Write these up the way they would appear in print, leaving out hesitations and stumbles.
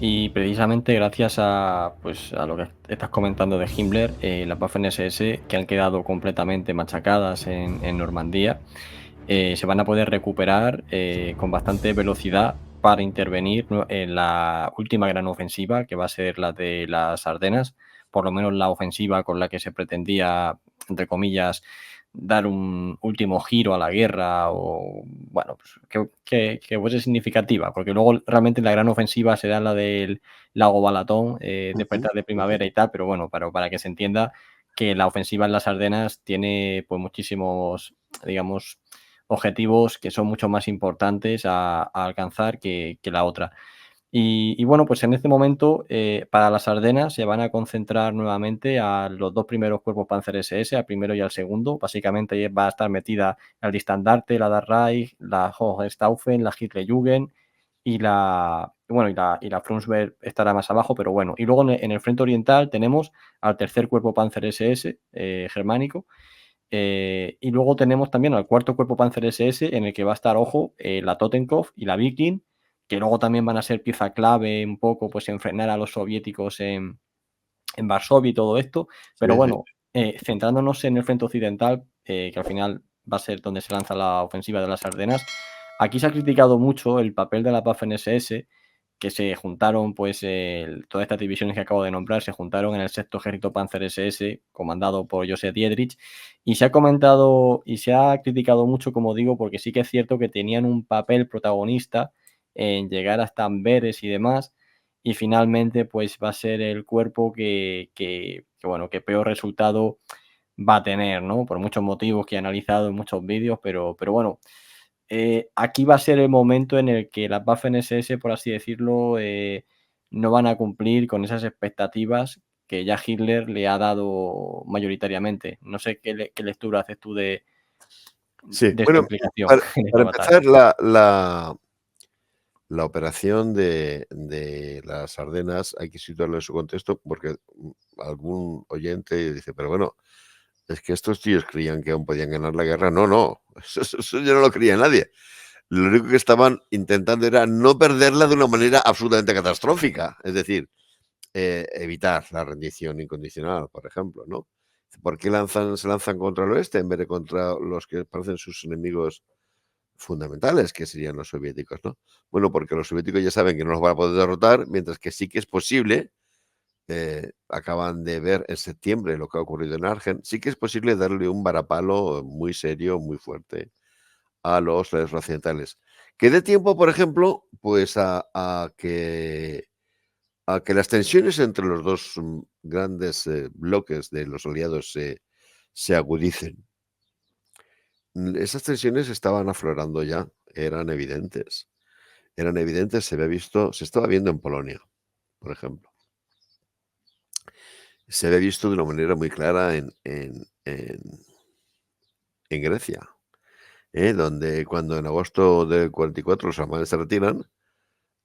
Y precisamente gracias a, pues, a lo que estás comentando de Himmler, las Waffen-SS, que han quedado completamente machacadas en Normandía, se van a poder recuperar con bastante velocidad para intervenir en la última gran ofensiva, que va a ser la de las Ardenas, por lo menos la ofensiva con la que se pretendía, entre comillas, dar un último giro a la guerra o, bueno, pues, que fuese significativa, porque luego realmente la gran ofensiva será la del lago Balatón, Ujú, despertar de ujú. primavera y tal, pero bueno, para que se entienda que la ofensiva en las Ardenas tiene pues muchísimos, digamos, objetivos que son mucho más importantes a alcanzar que la otra. Y bueno, pues en este momento, para las Ardenas se van a concentrar nuevamente a los 2 primeros cuerpos Panzer SS, al primero y al segundo. Básicamente, ahí va a estar metida el Standarte, la Das Reich, la Hohenstaufen, la Hitlerjugend y la Frundsberg estará más abajo, pero bueno. Y luego en el frente oriental tenemos al tercer cuerpo Panzer SS, germánico, y luego tenemos también al cuarto cuerpo Panzer SS, en el que va a estar, ojo, la Totenkopf y la Viking, que luego también van a ser pieza clave un poco pues en frenar a los soviéticos en Varsovia y todo esto. Pero Sí, sí. bueno, centrándonos en el frente occidental, que al final va a ser donde se lanza la ofensiva de las Ardenas, aquí se ha criticado mucho el papel de la Waffen-SS, que se juntaron, pues, todas estas divisiones que acabo de nombrar, se juntaron en el sexto ejército Panzer SS, comandado por Joseph Dietrich, y se ha comentado y se ha criticado mucho, como digo, porque sí que es cierto que tenían un papel protagonista en llegar hasta Amberes y demás, y finalmente, pues, va a ser el cuerpo bueno, que peor resultado va a tener, ¿no? Por muchos motivos que he analizado en muchos vídeos, pero bueno, aquí va a ser el momento en el que las Waffen-SS, por así decirlo, no van a cumplir con esas expectativas que ya Hitler le ha dado mayoritariamente. No sé qué lectura haces tú Sí, de esta bueno, implicación para en esta para batalla. empezar, la operación de las Ardenas hay que situarlo en su contexto, porque, algún oyente dice: "Pero bueno, es que estos tíos creían que aún podían ganar la guerra". No, no, eso ya no lo creía nadie. Lo único que estaban intentando era no perderla de una manera absolutamente catastrófica, es decir, evitar la rendición incondicional, por ejemplo, ¿no? ¿Por qué se lanzan contra el oeste en vez de contra los que parecen sus enemigos fundamentales, que serían los soviéticos, ¿no? Bueno, porque los soviéticos ya saben que no los van a poder derrotar, mientras que sí que es posible, acaban de ver en septiembre lo que ha ocurrido en Argen, sí que es posible darle un varapalo muy serio, muy fuerte a los occidentales. Que dé tiempo, por ejemplo, pues a que las tensiones entre los dos grandes bloques de los aliados se agudicen. Esas tensiones estaban aflorando ya, eran evidentes. Eran evidentes, se estaba viendo en Polonia, por ejemplo. Se había visto de una manera muy clara en Grecia, donde cuando en agosto del 44 los alemanes se retiran,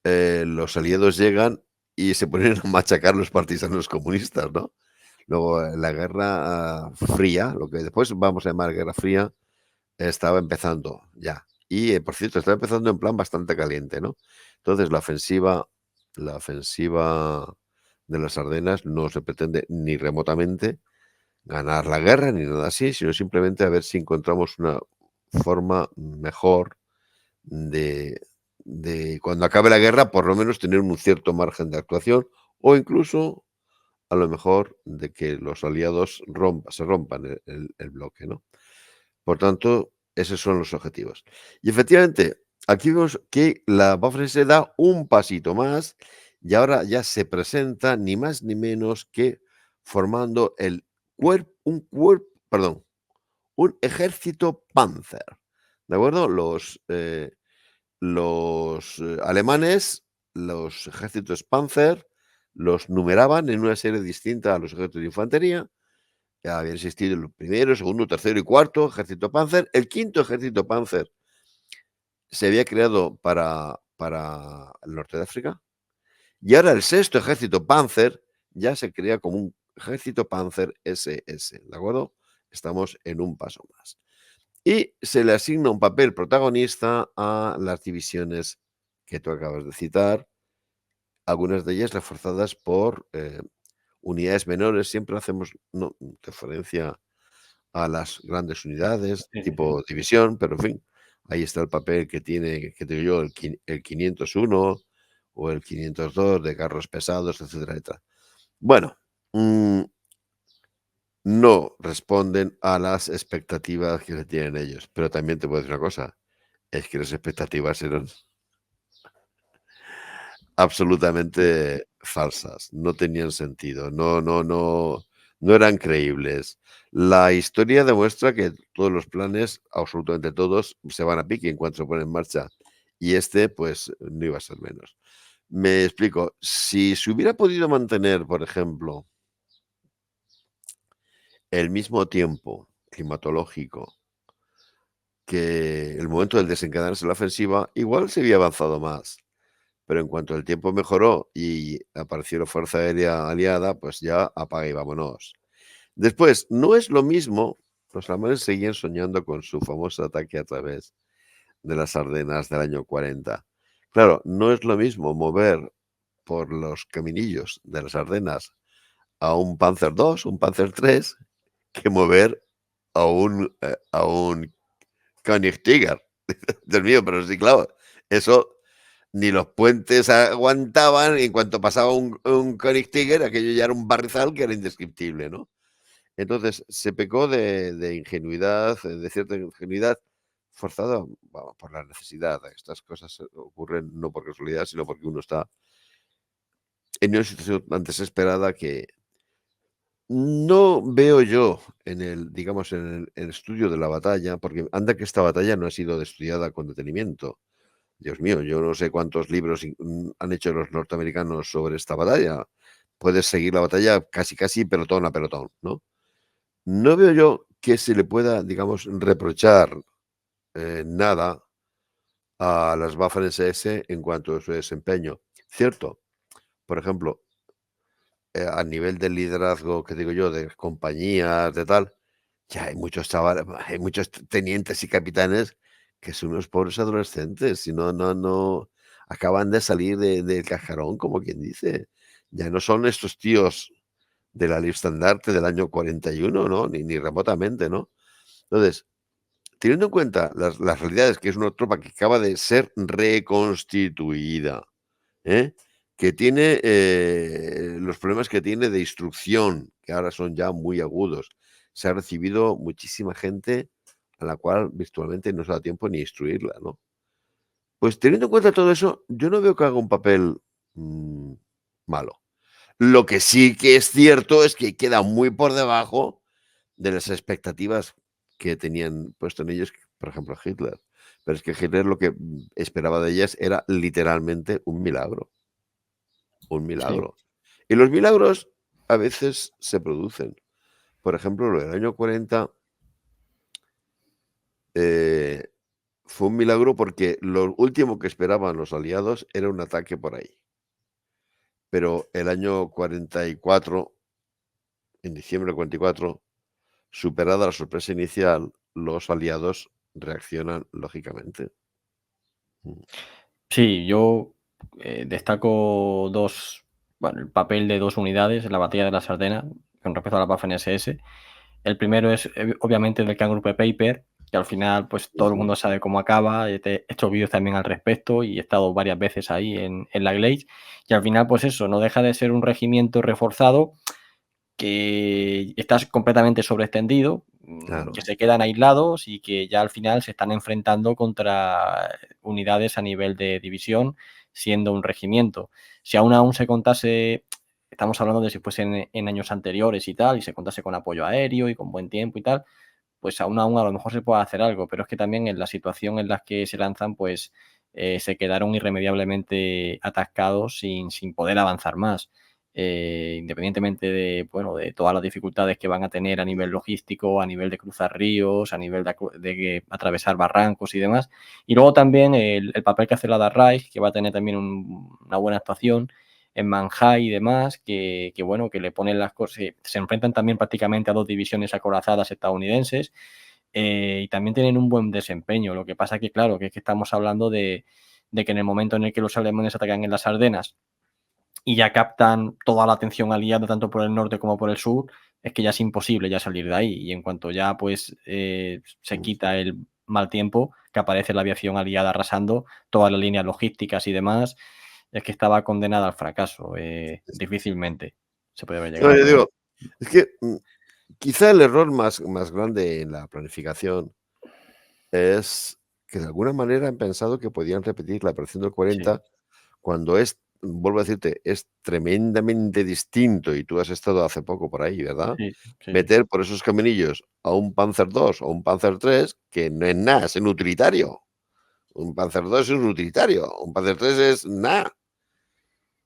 los aliados llegan y se ponen a machacar los partisanos comunistas, ¿no? Luego, la guerra fría, lo que después vamos a llamar guerra fría, estaba empezando ya. Y, por cierto, estaba empezando en plan bastante caliente, ¿no? Entonces, la ofensiva de las Ardenas no se pretende ni remotamente ganar la guerra ni nada así, sino simplemente a ver si encontramos una forma mejor de cuando acabe la guerra, por lo menos tener un cierto margen de actuación, o incluso, a lo mejor, de que los aliados se rompan el bloque, ¿no? Por tanto, esos son los objetivos. Y efectivamente, aquí vemos que la Waffen-SS da un pasito más y ahora ya se presenta ni más ni menos que formando un ejército Panzer, ¿de acuerdo? Los alemanes, los ejércitos Panzer, los numeraban en una serie distinta a los ejércitos de infantería. Ya habían existido el primero, segundo, tercero y cuarto ejército Panzer. El quinto ejército Panzer se había creado para el norte de África. Y ahora el sexto ejército Panzer ya se crea como un ejército Panzer SS, ¿de acuerdo? Estamos en un paso más. Y se le asigna un papel protagonista a las divisiones que tú acabas de citar, algunas de ellas reforzadas por unidades menores. Siempre hacemos referencia a las grandes unidades, Sí, sí, sí. tipo división, pero en fin, ahí está el papel que tiene, que te digo yo, el 501 o el 502 de carros pesados, etcétera, etcétera. Bueno, no responden a las expectativas que se tienen ellos, pero también te puedo decir una cosa, es que las expectativas eran absolutamente falsas, no tenían sentido, no eran creíbles. La historia demuestra que todos los planes, absolutamente todos, se van a pique en cuanto se ponen en marcha, y este, pues, no iba a ser menos. Me explico, si se hubiera podido mantener, por ejemplo, el mismo tiempo climatológico que el momento del desencadenarse la ofensiva, igual se había avanzado más. Pero en cuanto el tiempo mejoró y apareció la Fuerza Aérea Aliada, pues ya apaga y vámonos. Después, no es lo mismo, los alemanes seguían soñando con su famoso ataque a través de las Ardenas del año 40. Claro, no es lo mismo mover por los caminillos de las Ardenas a un Panzer II, un Panzer III, que mover a un Königstigger. Dios mío, pero sí, claro, eso ni los puentes aguantaban, y en cuanto pasaba un Königstigger, aquello ya era un barrizal que era indescriptible, ¿no? Entonces, se pecó de ingenuidad, de cierta ingenuidad forzada, vamos, por la necesidad. Estas cosas ocurren no por casualidad, sino porque uno está en una situación tan desesperada que no veo yo en el, digamos, en el estudio de la batalla, porque anda que esta batalla no ha sido estudiada con detenimiento. Dios mío, yo no sé cuántos libros han hecho los norteamericanos sobre esta batalla. Puedes seguir la batalla casi, casi pelotón a pelotón, ¿no? No veo yo que se le pueda, digamos, reprochar nada a las Waffen-SS en cuanto a su desempeño. Cierto, por ejemplo, a nivel de liderazgo, que digo yo, de compañías, de tal, ya hay muchos chavales, hay muchos tenientes y capitanes que son unos pobres adolescentes y no acaban de salir del cajarón, como quien dice. Ya no son estos tíos de la Lifstandarte del año 41, ¿no? Ni remotamente, ¿no? Entonces, teniendo en cuenta las realidades, que es una tropa que acaba de ser reconstituida, ¿eh? Que tiene los problemas que tiene de instrucción, que ahora son ya muy agudos. Se ha recibido muchísima gente a la cual virtualmente no se da tiempo ni instruirla, ¿no? Pues teniendo en cuenta todo eso, yo no veo que haga un papel malo. Lo que sí que es cierto es que queda muy por debajo de las expectativas que tenían puesto en ellos, por ejemplo, Hitler. Pero es que Hitler lo que esperaba de ellas era literalmente un milagro. Un Sí. milagro. Y los milagros a veces se producen. Por ejemplo, lo del año 40 fue un milagro porque lo último que esperaban los aliados era un ataque por ahí. Pero el año 44, en diciembre del 44, superada la sorpresa inicial, los aliados reaccionan lógicamente. Mm. Sí, yo destaco dos, bueno, el papel de dos unidades en la batalla de las Ardenas con respecto a la Waffen-SS. El primero es obviamente del Gruppe Paper, que al final pues todo el Ujú. mundo sabe cómo acaba. He hecho vídeos también al respecto y he estado varias veces ahí en la Glade. Y al final pues eso, no deja de ser un regimiento reforzado que está completamente sobreextendido, que Claro, se quedan aislados y que ya al final se están enfrentando contra unidades a nivel de división, siendo un regimiento. Si aún se contase, estamos hablando de si fuesen en años anteriores y tal, y se contase con apoyo aéreo y con buen tiempo y tal, pues aún a lo mejor se puede hacer algo, pero es que también en la situación en la que se lanzan, pues se quedaron irremediablemente atascados sin poder avanzar más. Independientemente de, bueno, de todas las dificultades que van a tener a nivel logístico, a nivel de cruzar ríos, a nivel de atravesar barrancos y demás. Y luego también el papel que hace la Reich, que va a tener también una buena actuación en Manhai y demás, que bueno, que le ponen las cosas, se enfrentan también prácticamente a dos divisiones acorazadas estadounidenses, y también tienen un buen desempeño. Lo que pasa que, claro, que es que estamos hablando de que en el momento en el que los alemanes atacan en las Ardenas, y ya captan toda la atención aliada tanto por el norte como por el sur, es que ya es imposible ya salir de ahí. Y en cuanto ya pues se quita el mal tiempo, que aparece la aviación aliada arrasando todas las líneas logísticas y demás, es que estaba condenada al fracaso. Difícilmente se puede haber No, yo llegado. digo, es que quizá el error más grande en la planificación es que de alguna manera han pensado que podían repetir la operación del Sí, 40 cuando es, vuelvo a decirte, es tremendamente distinto, y tú has estado hace poco por ahí, ¿verdad? sí, sí, sí. Meter por esos caminillos a un Panzer II o un Panzer III, que no es nada, es un utilitario. Un Panzer II es un utilitario, un Panzer III es nada,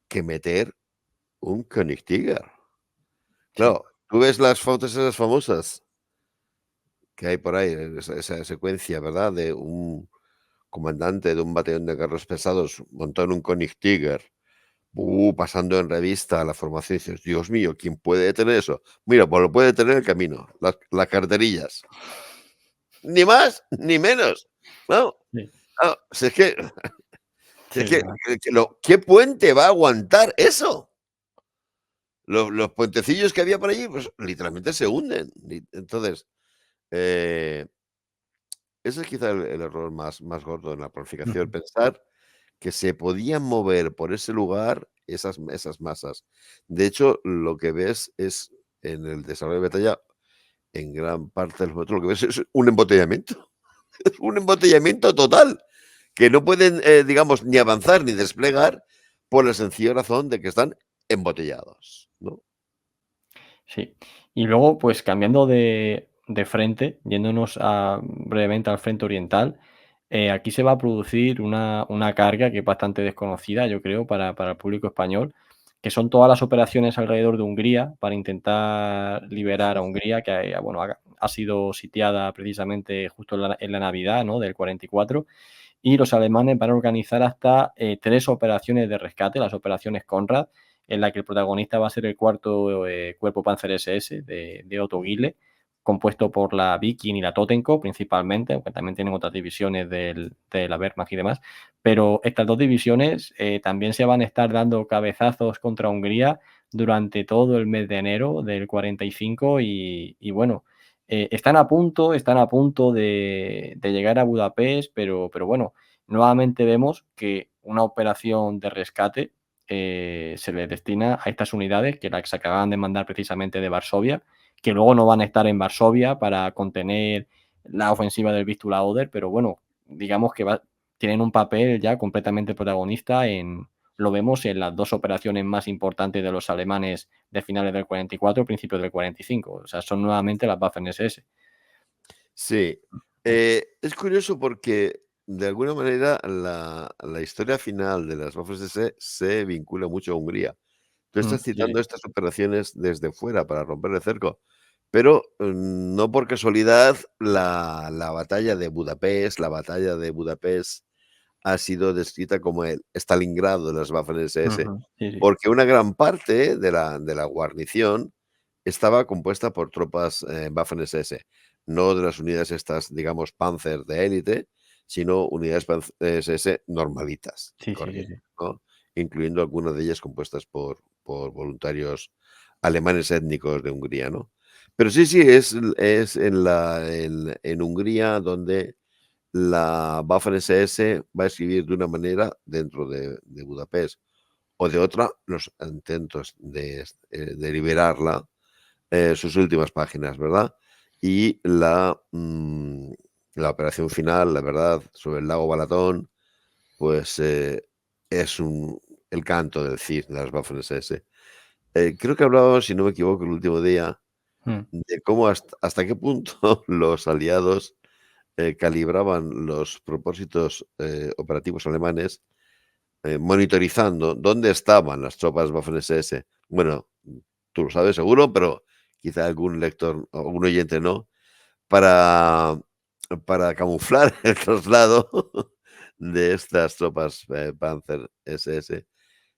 que meter un Koenigsegger. Sí. Claro, tú ves las fotos esas famosas que hay por ahí, esa secuencia, ¿verdad? De un comandante de un batallón de carros pesados montado en un Koenigsegger, pasando en revista la formación, y dices: "Dios mío, ¿quién puede detener eso?". Mira, pues lo puede detener el camino, las carterillas, ni más ni menos. Claro, Sí, claro, si es que si sí, es es que verdad. ¿qué puente va a aguantar eso? Los puentecillos que había por allí, pues, literalmente se hunden. Entonces, eh, ese es quizá el error más gordo en la planificación, Ujú. pensar que se podían mover por ese lugar esas masas. De hecho, lo que ves es, en el desarrollo de batalla, en gran parte del momento, lo que ves es un embotellamiento, es un embotellamiento total, que no pueden, digamos, ni avanzar ni desplegar por la sencilla razón de que están embotellados, ¿no? Sí. Y luego, pues cambiando de frente, yéndonos brevemente al frente oriental, aquí se va a producir una carga que es bastante desconocida, yo creo, para el público español, que son todas las operaciones alrededor de Hungría para intentar liberar a Hungría, que bueno, ha sido sitiada precisamente justo en la Navidad, ¿no?, del 44, y los alemanes van a organizar hasta 3 operaciones de rescate, las operaciones Conrad, en la que el protagonista va a ser el cuarto cuerpo Panzer SS de Otto Guille, compuesto por la Viking y la Totenkopf principalmente, aunque también tienen otras divisiones de la Wehrmacht y demás. Pero estas dos divisiones también se van a estar dando cabezazos contra Hungría durante todo el mes de enero del 45 y bueno, están a punto de llegar a Budapest, pero bueno, nuevamente vemos que una operación de rescate se le destina a estas unidades que las acaban de mandar precisamente de Varsovia, que luego no van a estar en Varsovia para contener la ofensiva del Vístula Oder, pero bueno, digamos que tienen un papel ya completamente protagonista lo vemos en las dos operaciones más importantes de los alemanes de finales del 44, principios del 45. O sea, son nuevamente las Waffen-SS. Sí, es curioso porque, de alguna manera, la historia final de las Waffen-SS se vincula mucho a Hungría. Tú estás Sí, sí. citando estas operaciones desde fuera para romper el cerco, pero, no por casualidad la batalla de Budapest, ha sido descrita como el Stalingrado de las Waffen-SS, Ujú. Sí, sí. porque una gran parte de la guarnición estaba compuesta por tropas, Waffen-SS, no de las unidades estas, digamos, Panzer de élite, sino unidades SS normalitas y Sí, sí, sí, corrientes, sí. ¿no? Incluyendo algunas de ellas compuestas por voluntarios alemanes étnicos de Hungría, ¿no? Pero sí, sí, es en Hungría donde la Waffen-SS va a escribir de una manera dentro de Budapest, o de otra, los intentos de liberarla, sus últimas páginas, ¿verdad? Y la operación final, la verdad, sobre el lago Balatón, pues, es el canto del cisne de las Waffen-SS. Creo que hablábamos, si no me equivoco, el último día, Mm. de cómo hasta qué punto los aliados calibraban los propósitos operativos alemanes, monitorizando dónde estaban las tropas Waffen-SS. Bueno, tú lo sabes seguro, pero quizá algún lector o algún oyente no, para, para camuflar el traslado de estas tropas Panzer SS.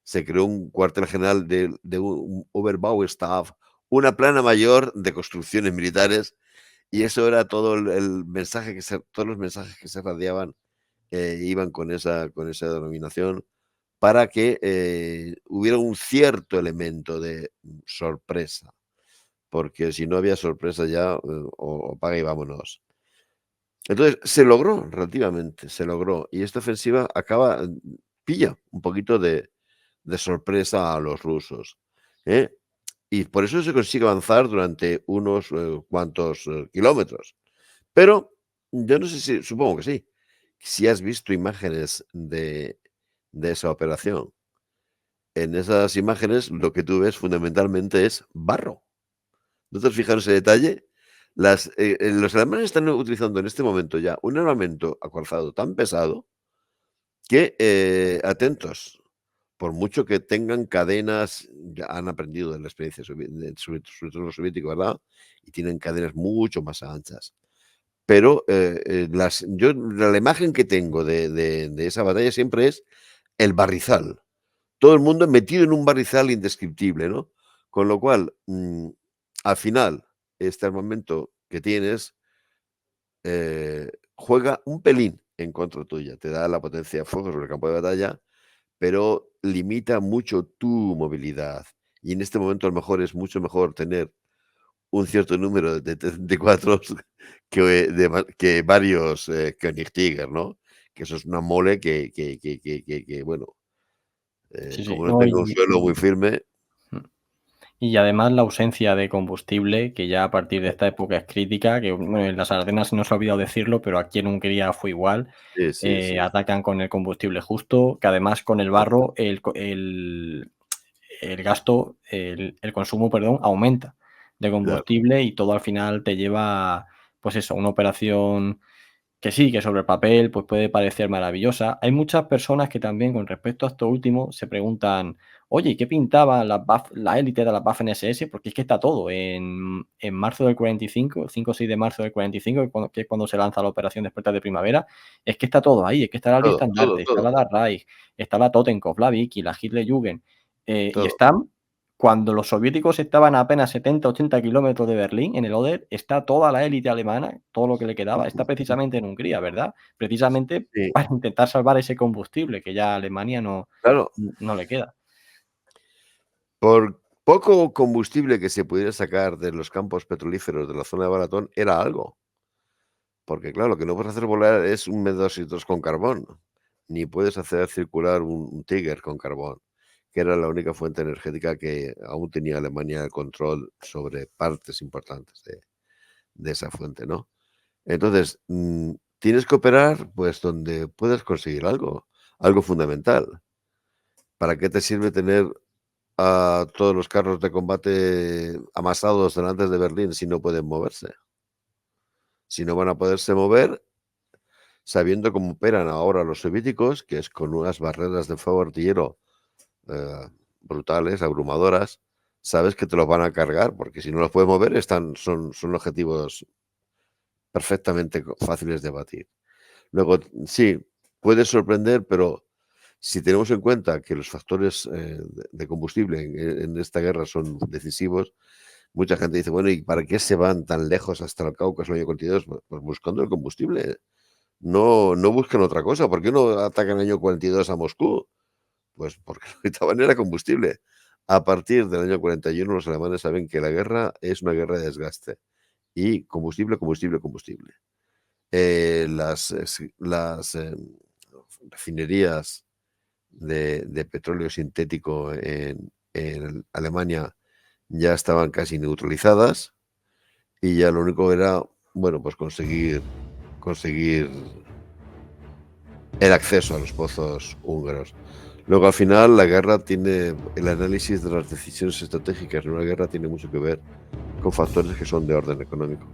Se creó un cuartel general de un Oberbauestab, una plana mayor de construcciones militares, y eso era todo el mensaje todos los mensajes que se radiaban iban con esa denominación, para que hubiera un cierto elemento de sorpresa, porque si no había sorpresa ya, o paga y vámonos. Entonces, se logró relativamente, se logró, y esta ofensiva pilla un poquito de sorpresa a los rusos, ¿eh? Y por eso se consigue avanzar durante unos cuantos kilómetros. Pero yo no sé si, supongo que sí, si has visto imágenes de esa operación. En esas imágenes lo que tú ves fundamentalmente es barro. ¿No te has fijado en ese detalle? Los alemanes están utilizando en este momento ya un armamento acorazado tan pesado que, atentos, por mucho que tengan cadenas, ya han aprendido de la experiencia sobre todo los soviéticos, ¿verdad? Y tienen cadenas mucho más anchas. Pero la imagen que tengo de esa batalla siempre es el barrizal. Todo el mundo metido en un barrizal indescriptible, ¿no? Con lo cual, al final, este armamento que tienes juega un pelín en contra tuya. Te da la potencia de fuego sobre el campo de batalla, pero limita mucho tu movilidad. Y en este momento, a lo mejor es mucho mejor tener un cierto número de T-34 que varios Koenigsegger, ¿no? Que eso es una mole que bueno, Sí, sí. como no No, tenga un suelo muy firme. mm. Y además la ausencia de combustible, que ya a partir de esta época es crítica, que bueno, en las Ardenas no se ha olvidado decirlo, pero aquí en Hungría fue igual. Sí, sí, sí, sí, Atacan con el combustible justo, que además con el claro, barro el gasto, el consumo, perdón, aumenta de claro. combustible y todo al final te lleva, pues eso, a una operación que sí, que sobre el papel, pues, puede parecer maravillosa. Hay muchas personas que también, con respecto a esto último, se preguntan: "Oye, ¿y qué pintaban la élite de las Waffen-SS?". Porque es que está todo. En marzo del 45, 5 o 6 de marzo del 45, que es cuando se lanza la operación Despertar de Primavera, es que está todo ahí. Es que está el Todo, todo, estandarte, está todo, la Das Reich, está la Totenkopf, la Vichy, la Hitlerjugend, y todo. están cuando los soviéticos estaban a apenas 70, 80 kilómetros de Berlín, en el Oder, está toda la élite alemana, todo lo que le quedaba, está precisamente en Hungría, ¿verdad? Precisamente Sí, para intentar salvar ese combustible que ya a Alemania claro. no le queda. Por poco combustible que se pudiera sacar de los campos petrolíferos de la zona de Balatón, era algo. Porque, claro, lo que no puedes hacer volar es un M2 con carbón, ni puedes hacer circular un Tiger con carbón, que era la única fuente energética que aún tenía Alemania el control sobre partes importantes de esa fuente, ¿no? Entonces, tienes que operar, pues, donde puedas conseguir algo fundamental. ¿Para qué te sirve tener a todos los carros de combate amasados delante de Berlín si no pueden moverse? Si no van a poderse mover, sabiendo cómo operan ahora los soviéticos, que es con unas barreras de fuego artillero eh, brutales, abrumadoras, sabes que te los van a cargar, porque si no los puedes mover, son objetivos perfectamente fáciles de batir. Luego, sí, puede sorprender, pero si tenemos en cuenta que los factores de combustible en esta guerra son decisivos, mucha gente dice, bueno, ¿y para qué se van tan lejos hasta el Cáucaso en el año 42? Pues buscando el combustible. No buscan otra cosa. ¿Por qué no atacan en el año 42 a Moscú? Pues porque lo que necesitaban era combustible. A partir del año 41 los alemanes saben que la guerra es una guerra de desgaste. Y combustible, combustible, combustible. Las refinerías de petróleo sintético en Alemania ya estaban casi neutralizadas y ya lo único era, bueno, pues conseguir el acceso a los pozos húngaros. Luego, al final, la guerra tiene, el análisis de las decisiones estratégicas en una guerra tiene mucho que ver con factores que son de orden económico.